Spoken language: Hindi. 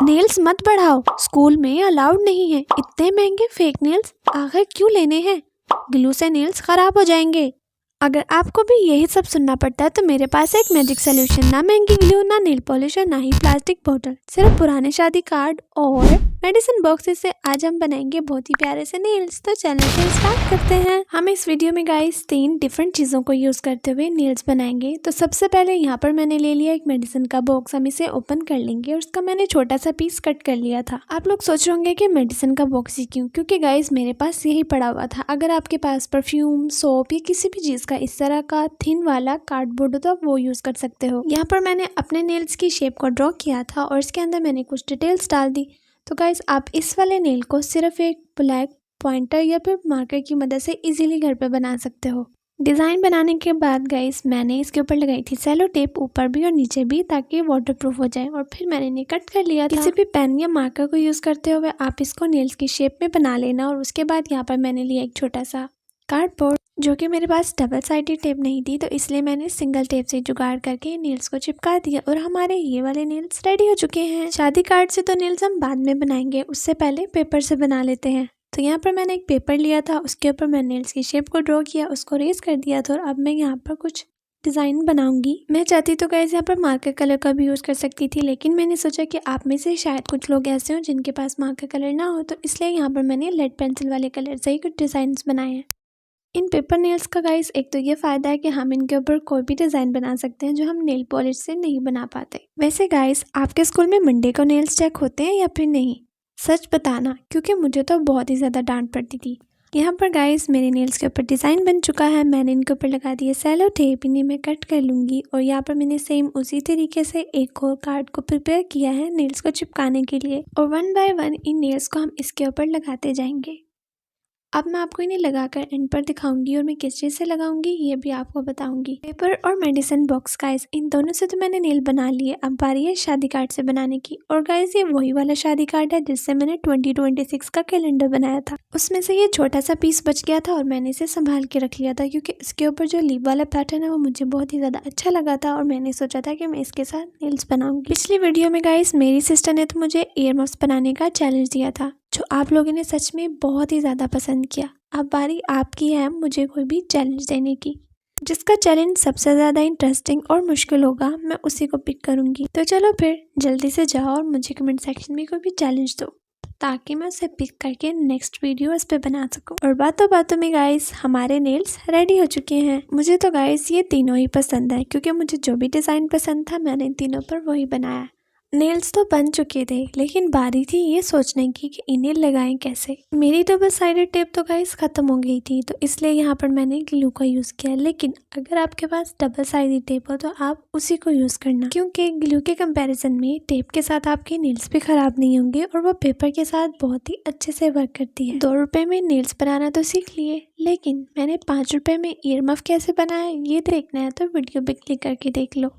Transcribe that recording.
नेल्स मत बढ़ाओ, स्कूल में अलाउड नहीं है। इतने महंगे फेक नेल्स आखिर क्यों लेने हैं? ग्लू से नेल्स खराब हो जाएंगे। अगर आपको भी यही सब सुनना पड़ता है तो मेरे पास एक मैजिक सोल्यूशन। ना महंगी ग्लू, ना नेल पॉलिश और ना ही प्लास्टिक बोतल, सिर्फ पुराने शादी कार्ड और मेडिसिन बॉक्सेस से आज हम बनाएंगे बहुत ही प्यारे से नेल्स। तो चैनल से स्टार्ट करते हैं। हम इस वीडियो में गाइस 3 डिफरेंट चीजों को यूज करते हुए नेल्स बनाएंगे। तो सबसे पहले यहाँ पर मैंने ले लिया एक मेडिसिन का बॉक्स। हम इसे ओपन कर लेंगे और उसका मैंने छोटा सा पीस कट कर लिया था। आप लोग सोच रहे होंगे कि मेडिसिन का बॉक्स ही क्यों? क्योंकि गाइस मेरे पास यही पड़ा हुआ था। अगर आपके पास परफ्यूम, सोप या किसी भी चीज का इस तरह का थिन वाला कार्डबोर्ड हो तो आप वो यूज कर सकते हो। यहाँ पर मैंने अपने नेल्स की शेप को ड्रॉ किया था और इसके अंदर मैंने कुछ डिटेल्स डाल दी। तो गाइस आप इस वाले नेल को सिर्फ एक ब्लैक पॉइंटर या फिर मार्कर की मदद से इजीली घर पे बना सकते हो। डिजाइन बनाने के बाद गाइस मैंने इसके ऊपर लगाई थी सेलो टेप, ऊपर भी और नीचे भी, ताकि वाटरप्रूफ हो जाए। और फिर मैंने इन्हें कट कर लिया था। किसी भी पेन या मार्कर को यूज करते हुए आप इसको नेल्स की शेप में बना लेना। और उसके बाद यहाँ पर मैंने लिया एक छोटा सा कार्डबोर्ड, जो कि मेरे पास डबल साइडेड टेप नहीं थी, तो इसलिए मैंने सिंगल टेप से जुगाड़ करके नेल्स को चिपका दिया। और हमारे ये वाले नेल्स रेडी हो चुके हैं। शादी कार्ड से तो नेल्स हम बाद में बनाएंगे, उससे पहले पेपर से बना लेते हैं। तो यहाँ पर मैंने एक पेपर लिया था, उसके ऊपर मैंने नेल्स की शेप को ड्रॉ किया, उसको रेज कर दिया था। और अब मैं यहाँ पर कुछ डिज़ाइन बनाऊंगी। मैं चाहती तो गाइस यहाँ पर मार्कर कलर का भी यूज़ कर सकती थी, लेकिन मैंने सोचा कि आप में से शायद कुछ लोग ऐसे हो जिनके पास मार्कर कलर ना हो, तो इसलिए यहाँ पर मैंने लेड पेंसिल वाले कलर से ही कुछ डिज़ाइन बनाए हैं। इन पेपर नेल्स का गाइस एक तो ये फायदा है कि हम इनके ऊपर कोई भी डिज़ाइन बना सकते हैं जो हम नेल पॉलिश से नहीं बना पाते। वैसे गाइस आपके स्कूल में मंडे को नेल्स चेक होते हैं या फिर नहीं? सच बताना, क्योंकि मुझे तो बहुत ही ज़्यादा डांट पड़ती थी। यहाँ पर गाइस मेरे नेल्स के ऊपर डिज़ाइन बन चुका है। मैंने इनके ऊपर लगा दिया सेलो टेप, इन्हें मैं कट कर लूँगी। और यहाँ पर मैंने सेम उसी तरीके से एक और कार्ड को प्रिपेयर किया है नेल्स को चिपकाने के लिए। और 1 बाय 1 इन नेल्स को हम इसके ऊपर लगाते जाएंगे। अब मैं आपको इन्हें लगाकर एंड पर दिखाऊंगी और मैं किस चीज़ से लगाऊंगी ये भी आपको बताऊंगी। पेपर और मेडिसिन बॉक्स गाइस, इन दोनों से तो मैंने नेल बना लिए। अब बारी है शादी कार्ड से बनाने की। और गाइस ये वही वाला शादी कार्ड है जिससे मैंने 2026 का कैलेंडर बनाया था। उसमें से ये छोटा सा पीस बच गया था और मैंने इसे संभाल के रख लिया था, क्योंकि इसके ऊपर जो लीव वाला पैटर्न है वो मुझे बहुत ही ज़्यादा अच्छा लगा था। और मैंने सोचा था कि मैं इसके साथ नेल्स बनाऊंगी। पिछली वीडियो में गाइस मेरी सिस्टर ने तो मुझे ईयर मफ्स बनाने का चैलेंज दिया था, जो आप लोगों ने सच में बहुत ही ज़्यादा पसंद किया। अब बारी आपकी है मुझे कोई भी चैलेंज देने की। जिसका चैलेंज सबसे ज़्यादा इंटरेस्टिंग और मुश्किल होगा मैं उसी को पिक करूंगी। तो चलो फिर जल्दी से जाओ और मुझे कमेंट सेक्शन में कोई भी चैलेंज दो, ताकि मैं उसे पिक करके नेक्स्ट वीडियो इस पे बना सकूं। और बातों बातों में गाइस हमारे नेल्स रेडी हो चुके हैं। मुझे तो गाइस ये तीनों ही पसंद है, क्योंकि मुझे जो भी डिज़ाइन पसंद था मैंने इन तीनों पर वही बनाया। नेल्स तो बन चुके थे, लेकिन बारी थी ये सोचने की कि इन्हें लगाएं कैसे। मेरी डबल साइडेड टेप तो गाइस खत्म हो गई थी, तो इसलिए यहाँ पर मैंने ग्लू का यूज़ किया। लेकिन अगर आपके पास डबल साइडेड टेप हो तो आप उसी को यूज़ करना, क्योंकि ग्लू के कंपैरिजन में टेप के साथ आपके नेल्स भी ख़राब नहीं होंगे और वो पेपर के साथ बहुत ही अच्छे से वर्क करती है। 2 रुपये में नेल्स बनाना तो सीख लिए, लेकिन मैंने 5 रुपये में ईयर मफ कैसे बनाया ये देखना है तो वीडियो पे क्लिक करके देख लो।